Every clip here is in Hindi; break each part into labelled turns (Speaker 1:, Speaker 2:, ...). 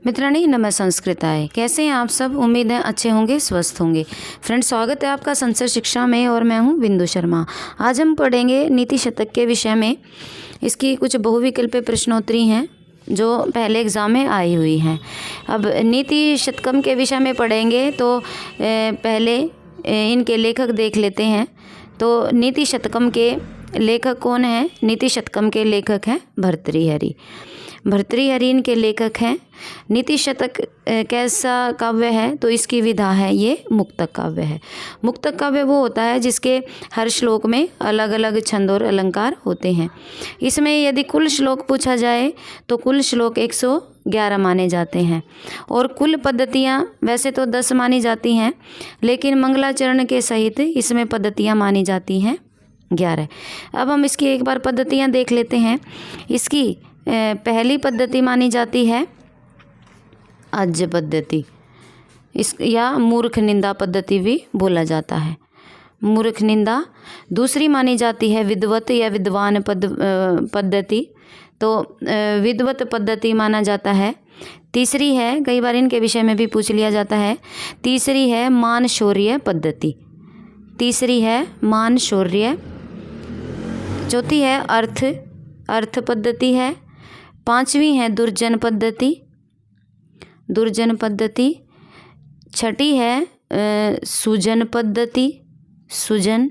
Speaker 1: मित्राणी नमः संस्कृताय। कैसे हैं आप सब? उम्मीद है अच्छे होंगे, स्वस्थ होंगे। फ्रेंड्स, स्वागत है आपका संस्कृत शिक्षा में और मैं हूं बिंदु शर्मा। आज हम पढ़ेंगे नीति शतक के विषय में। इसकी कुछ बहुविकल्पीय प्रश्नोत्तरी हैं जो पहले एग्ज़ाम में आई हुई हैं। अब नीति शतकम के विषय में पढ़ेंगे तो पहले इनके लेखक देख लेते हैं। तो नीति शतकम के लेखक कौन हैं? नीति शतकम के लेखक हैं भर्तृहरि। भर्तृहरि इनके लेखक हैं। नीति शतक कैसा काव्य है? तो इसकी विधा है ये मुक्तक काव्य है। मुक्तक काव्य वो होता है जिसके हर श्लोक में अलग अलग छंद और अलंकार होते हैं। इसमें यदि कुल श्लोक पूछा जाए तो कुल श्लोक 111 माने जाते हैं और कुल पद्धतियाँ वैसे तो 10 मानी जाती हैं, लेकिन मंगलाचरण के सहित इसमें पद्धतियाँ मानी जाती हैं 11। अब हम इसकी एक बार पद्धतियाँ देख लेते हैं। इसकी पहली पद्धति मानी जाती है आज्य पद्धति, इस या मूर्ख निंदा पद्धति भी बोला जाता है, मूर्ख निंदा। दूसरी मानी जाती है विद्वत या विद्वान पद्धति, तो विद्वत पद्धति माना जाता है। तीसरी है, कई बार इनके विषय में भी पूछ लिया जाता है, तीसरी है मान शौर्य पद्धति। तीसरी है मान शौर्य। चौथी है अर्थ पद्धति है। पांचवी है दुर्जन पद्धति। छठी है सुजन पद्धति, सुजन।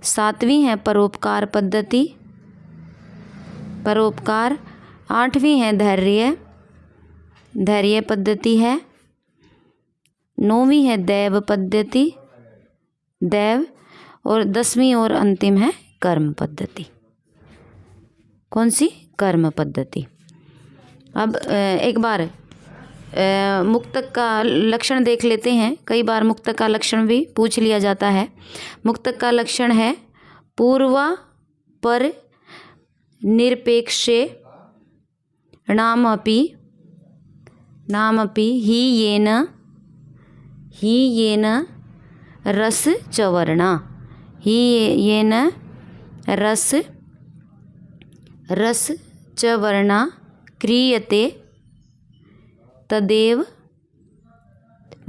Speaker 1: सातवीं है परोपकार पद्धति, परोपकार। आठवीं है धैर्य पद्धति है। नौवीं है दैव पद्धति, दैव। और 10वीं और अंतिम है कर्म पद्धति। कौन सी? कर्म पद्धति। अब एक बार मुक्तक का लक्षण देख लेते हैं। कई बार मुक्तक का लक्षण भी पूछ लिया जाता है। मुक्तक का लक्षण है पूर्वा पर निरपेक्षे नामपि ही येन रस चवर्णा, ही येन रस चवर्णा क्रियते तदेव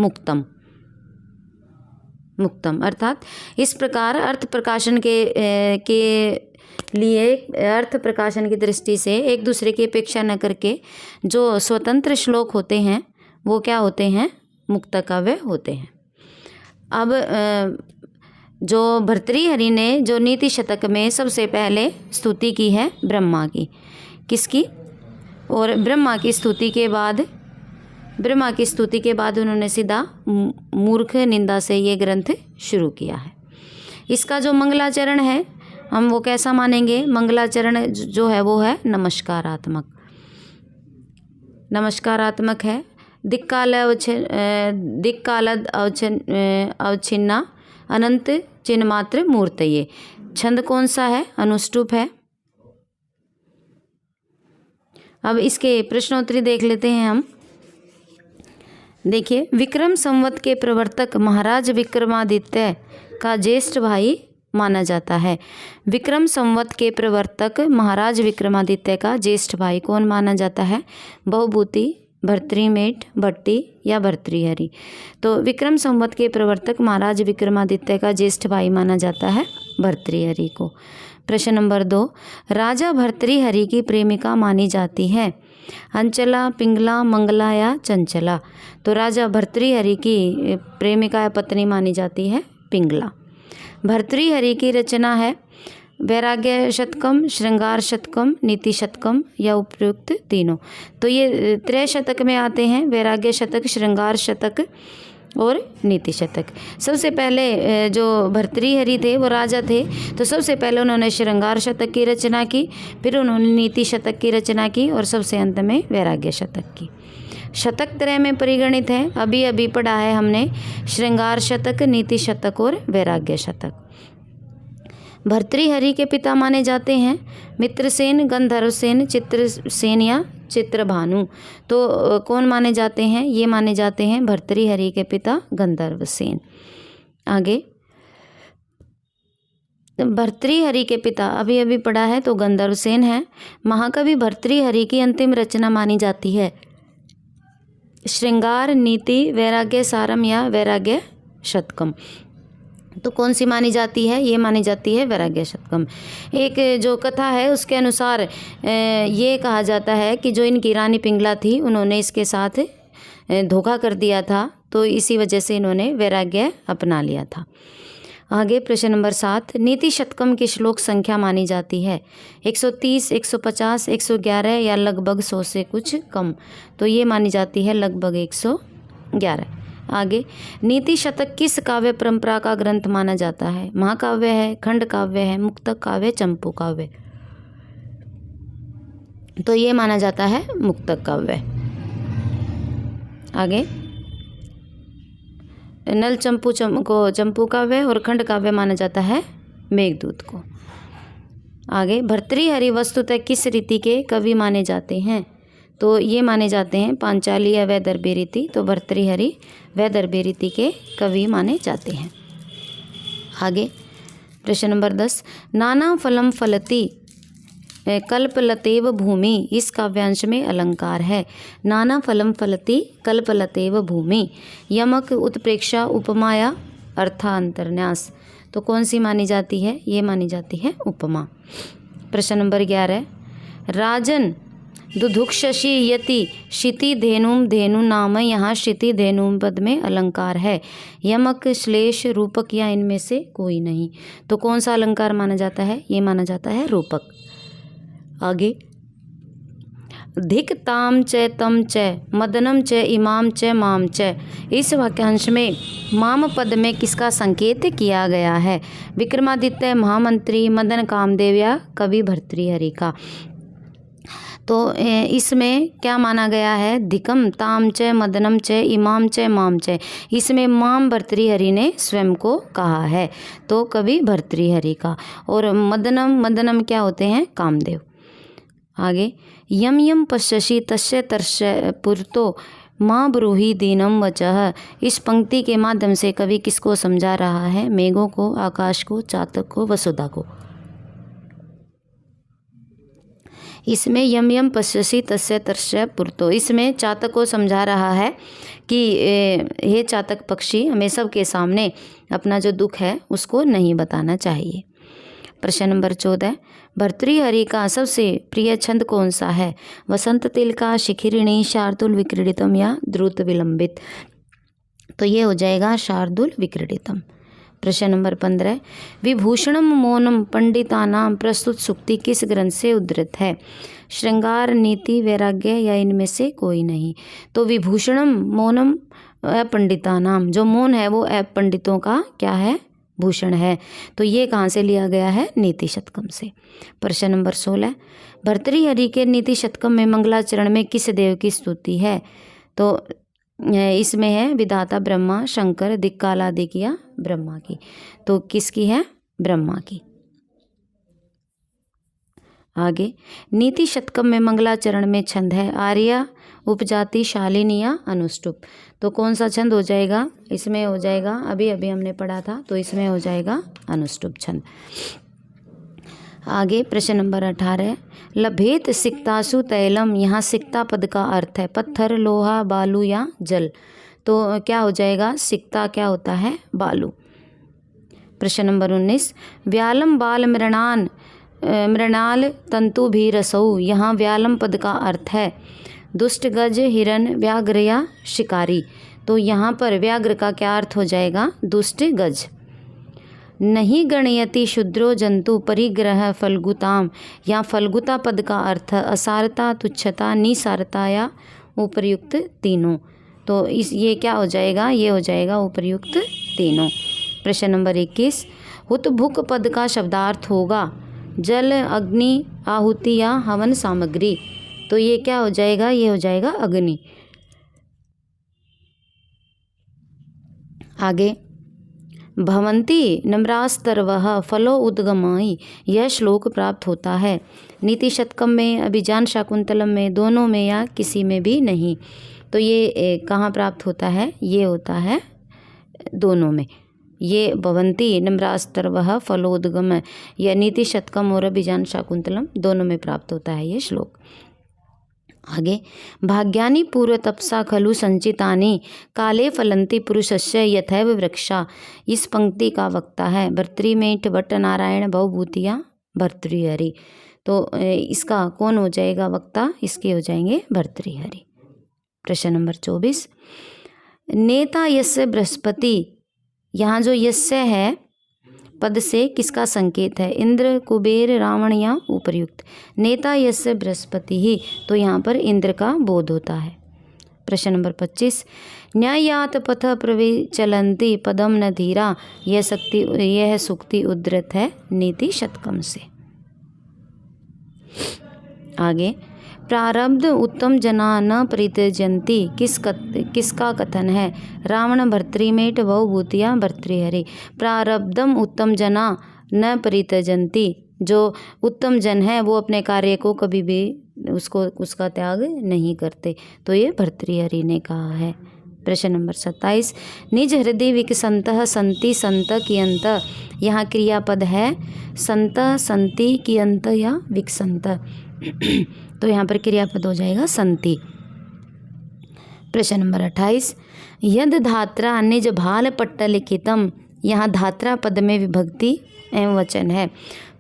Speaker 1: मुक्तम। अर्थात इस प्रकार अर्थ प्रकाशन के लिए, अर्थ प्रकाशन की दृष्टि से एक दूसरे की अपेक्षा न करके जो स्वतंत्र श्लोक होते हैं वो क्या होते हैं? मुक्तक काव्य होते हैं। अब जो भर्तृहरि ने जो नीति शतक में सबसे पहले स्तुति की है ब्रह्मा की। किसकी? और ब्रह्मा की स्तुति के बाद उन्होंने सीधा मूर्ख निंदा से ये ग्रंथ शुरू किया है। इसका जो मंगलाचरण है हम वो कैसा मानेंगे? मंगलाचरण जो है वो है नमस्कारात्मक है। दिक्काल अवच्छिन्ना अनंत चिन्ह मात्र मूर्तये। छंद कौन सा है? अनुष्टुप है। अब इसके प्रश्नोत्तरी देख लेते हैं हम। देखिए, विक्रम संवत के प्रवर्तक महाराज विक्रमादित्य का ज्येष्ठ भाई माना जाता है। विक्रम संवत के प्रवर्तक महाराज विक्रमादित्य का ज्येष्ठ भाई कौन माना जाता है? बहुभूति, भर्तृमेट, भट्टी या भर्तृहरि। तो विक्रम संवत के प्रवर्तक महाराज विक्रमादित्य का ज्येष्ठ भाई माना जाता है भर्तृहरि को। प्रश्न नंबर 2, राजा भर्तृहरि की प्रेमिका मानी जाती है अंचला, पिंगला, मंगला या चंचला। तो राजा भर्तृहरि की प्रेमिका या पत्नी मानी जाती है पिंगला। भर्तृहरि की रचना है वैराग्य शतकम, श्रृंगार शतकम, नीति शतकम या उपयुक्त तीनों। तो ये त्रय शतक में आते हैं, वैराग्य शतक, श्रृंगार शतक और नीति शतक। सबसे पहले जो भर्तृहरि थे वो राजा थे, तो सबसे पहले उन्होंने श्रृंगार शतक की रचना की, फिर उन्होंने नीति शतक की रचना की और सबसे अंत में वैराग्य शतक की। शतक त्रय में परिगणित है, अभी पढ़ा है हमने, श्रृंगार शतक, नीति शतक और वैराग्य शतक। भर्तृहरि के पिता माने जाते हैं मित्रसेन, गंधर्वसेन, चित्रसेन या चित्रभानु। तो कौन माने जाते हैं? ये माने जाते हैं भर्तृहरि के पिता गंधर्वसेन। आगे भर्तृहरि के पिता अभी अभी पढ़ा है तो गंधर्वसेन है। महाकवि भर्तृहरि की अंतिम रचना मानी जाती है श्रृंगार नीति वैराग्य सारम या वैराग्य शतकम। तो कौन सी मानी जाती है? ये मानी जाती है वैराग्य शतकम। एक जो कथा है उसके अनुसार ये कहा जाता है कि जो इनकी रानी पिंगला थी उन्होंने इसके साथ धोखा कर दिया था, तो इसी वजह से इन्होंने वैराग्य अपना लिया था। आगे प्रश्न नंबर 7, नीति शतकम की श्लोक संख्या मानी जाती है 130, 150, 111 या लगभग 100 से कुछ कम। तो ये मानी जाती है लगभग 111। आगे नीति शतक किस काव्य परंपरा का ग्रंथ माना जाता है? महाकाव्य है, खंड काव्य है, मुक्तक काव्य, चंपू काव्य। तो ये माना जाता है मुक्तक काव्य। आगे नल चंपू को चंपू काव्य और खंड काव्य माना जाता है मेघदूत को। आगे भर्तृहरि वस्तुतः किस रीति के कवि माने जाते हैं? तो ये माने जाते हैं पांचाली या वैदर्भी रीति। तो भर्तृहरि वैदर्भी रीति के कवि माने जाते हैं। आगे प्रश्न नंबर 10, नाना फलम फलती कल्पलतेव भूमि इस काव्यांश में अलंकार है। नाना फलम फलती कल्पलतेव भूमि यमक उत्प्रेक्षा उपमा या अर्थांतरन्यास। तो कौन सी मानी जाती है? ये मानी जाती है उपमा। प्रश्न नंबर 11, राजन दुधुक्षसी यति शिति धेनुम धेनु नाम। यहाँ शिति धेनुम पद में अलंकार है। यमक श्लेष रूपक या इनमें से कोई नहीं। तो कौन सा अलंकार माना जाता है? ये माना जाता है रूपक। आगे धिक ताम च तम च मदनम च इमाम च माम च इस वाक्यांश में माम पद में किसका संकेत किया गया है? विक्रमादित्य, महामंत्री, मदन कामदेव या कवि भर्तृहरि का। तो इसमें क्या माना गया है? धिकम ताम च मदनम च इमाम च माम च। इसमें माम भर्तृहरि ने स्वयं को कहा है, तो कवि भर्तृहरि का। और मदनम क्या होते हैं? कामदेव। आगे यम यम पश्यसि तस्य तस्य पुरतो माँ ब्रूहि दीनम वचः इस पंक्ति के माध्यम से कवि किसको समझा रहा है? मेघों को, आकाश को, चातक को, वसुधा को। इसमें यम यम पश्यसि तस्य तस्य पुरतो इसमें चातक को समझा रहा है कि हे चातक पक्षी, हमें सबके सामने अपना जो दुख है उसको नहीं बताना चाहिए। प्रश्न नंबर 14, भर्तृहरि का सबसे प्रिय छंद कौन सा है? वसंत तिलका, शिखिरिणी, शार्दुल विक्रीडितम या द्रुत विलंबित। तो ये हो जाएगा शार्दुल विक्रीडितम। प्रश्न नंबर 15, विभूषणम मौनम पंडितानाम प्रस्तुत सूक्ति किस ग्रंथ से उद्धृत है? श्रृंगार, नीति, वैराग्य या इनमें से कोई नहीं। तो विभूषणम मौनम पंडितानाम, जो मौन है वो पंडितों का क्या है? भूषण है। तो ये कहाँ से लिया गया है? नीति शतकम से। प्रश्न नंबर 16, भर्तृहरि के नीति शतकम में मंगलाचरण में किस देव की स्तुति है? तो इसमें है विधाता ब्रह्मा, शंकर, दिक्कालादिक या ब्रह्मा की। तो किसकी है? ब्रह्मा की। आगे नीति शतकम में मंगलाचरण में छंद है आर्या, उपजाति, शालिनी या अनुष्टुप। तो कौन सा छंद हो जाएगा? इसमें हो जाएगा, अभी अभी हमने पढ़ा था, तो इसमें हो जाएगा अनुष्टुप छंद। आगे प्रश्न नंबर 18, लभेत सिक्तासु तैलम। यहाँ सिक्ता पद का अर्थ है पत्थर, लोहा, बालू या जल। तो क्या हो जाएगा? सिक्ता क्या होता है? बालू। प्रश्न नंबर 19, व्यालम बाल मृणाल तंतु भी रसऊ। यहाँ व्यालम पद का अर्थ है दुष्ट, गज, हिरन, व्याघ्र या शिकारी। तो यहाँ पर व्याघ्र का क्या अर्थ हो जाएगा? दुष्ट, गज। नहीं गणयति शूद्रो जंतु परिग्रह फलगुताम। यहाँ फलगुता पद का अर्थ असारता, तुच्छता, निसारता या उपर्युक्त तीनों। तो ये क्या हो जाएगा? ये हो जाएगा उपर्युक्त तीनों। प्रश्न नंबर 21, हुतभुक पद का शब्दार्थ होगा जल, अग्नि, आहुति या हवन सामग्री। तो ये क्या हो जाएगा? ये हो जाएगा अग्नि। आगे भवंती नम्रास्तर्वः फलो उद्गमाई यह श्लोक प्राप्त होता है नीति शतकम में, अभिज्ञान शाकुंतलम में, दोनों में या किसी में भी नहीं। तो ये कहाँ प्राप्त होता है? ये होता है दोनों में, ये भवन्ति नम्रास्तर्वः फलोद्गम। यह नीति शतकम और अभिजान शाकुंतलम दोनों में प्राप्त होता है ये श्लोक। आगे, भाग्यानि पूर्व तपसा खलु संचितानि काले फलन्ति पुरुषस्य यथैव वृक्षा। इस पंक्ति का वक्ता है भर्तृमेठ भट्ट नारायण भवभूतिया भर्तृहरि। तो इसका कौन हो जाएगा वक्ता? इसके हो जाएंगे भर्तृहरि। प्रश्न नंबर 24, नेता यस्य बृहस्पति। यहाँ जो यस्य है पद से किसका संकेत है? इंद्र, कुबेर, रावण या उपर्युक्त। नेता यस्य बृहस्पति ही, तो यहाँ पर इंद्र का बोध होता है। प्रश्न नंबर 25, न्यायात पथ प्रविचलन्ति पदम न धीरा। यह सूक्ति उद्धृत है नीति शतकम से। आगे, प्रारब्ध उत्तम जना न परित्यजन्ति किसका कथन है? रावण, भर्तृमेठ, भवभूतिया भर्तृहरि। प्रारब्धम उत्तम जना न परित्यजन्ति, जो उत्तम जन है वो अपने कार्य को कभी भी उसका त्याग नहीं करते, तो ये भर्तृहरि ने कहा है। प्रश्न नंबर 27, निज हृदय विकसंतः संति संत कियंत। यहाँ क्रियापद है संत, संति, कियंत या विकसंत। तो यहाँ पर क्रियापद हो जाएगा संति। प्रश्न नंबर 28, यद धात्रा निज भाल पट्ट लिखितम। यहाँ धात्रा पद में विभक्ति एवं वचन है।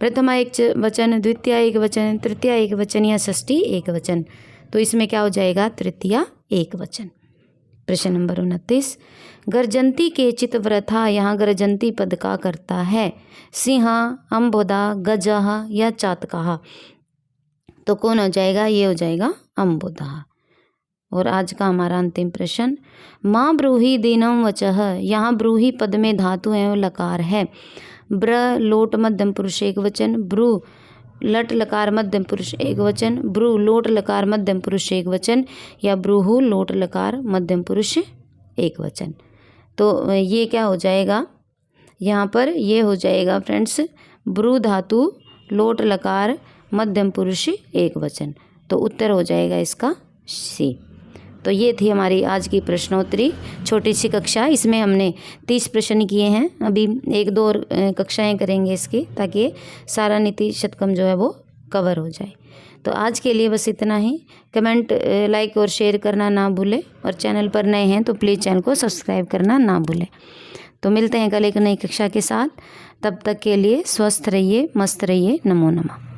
Speaker 1: प्रथमा एक वचन, द्वितीय एक वचन, तृतीय एक वचन या षष्ठी एक वचन। तो इसमें क्या हो जाएगा? तृतीया एक वचन। प्रश्न नंबर 29, गर्जंती के चित व्रथा। यहाँ गर्जंती पद का करता है सिंह, अम्बोदा, गजह या चातकाहा। तो कौन हो जाएगा? ये हो जाएगा अम्बोधा। और आज का हमारा अंतिम प्रश्न, माँ ब्रूहि दीनम वचः। यहाँ ब्रूहि पद में धातु एवं लकार है। ब्र लोट मध्यम पुरुष एक वचन, ब्रू लट लकार मध्यम पुरुष एक वचन, ब्रू लोट लकार मध्यम पुरुष एक वचन, या ब्रूहु लोट लकार मध्यम पुरुष एक वचन। तो ये क्या हो जाएगा? यहाँ पर ये हो जाएगा फ्रेंड्स ब्रू धातु लोट लकार मध्यम पुरुष एक वचन। तो उत्तर हो जाएगा इसका सी। तो ये थी हमारी आज की प्रश्नोत्तरी, छोटी सी कक्षा। इसमें हमने 30 प्रश्न किए हैं। अभी 1-2 और कक्षाएं करेंगे इसकी, ताकि सारा नीति शतकम जो है वो कवर हो जाए। तो आज के लिए बस इतना ही। कमेंट, लाइक और शेयर करना ना भूलें, और चैनल पर नए हैं तो प्लीज़ चैनल को सब्सक्राइब करना ना भूलें। तो मिलते हैं कल एक नई कक्षा के साथ। तब तक के लिए स्वस्थ रहिए, मस्त रहिए। नमो नमः।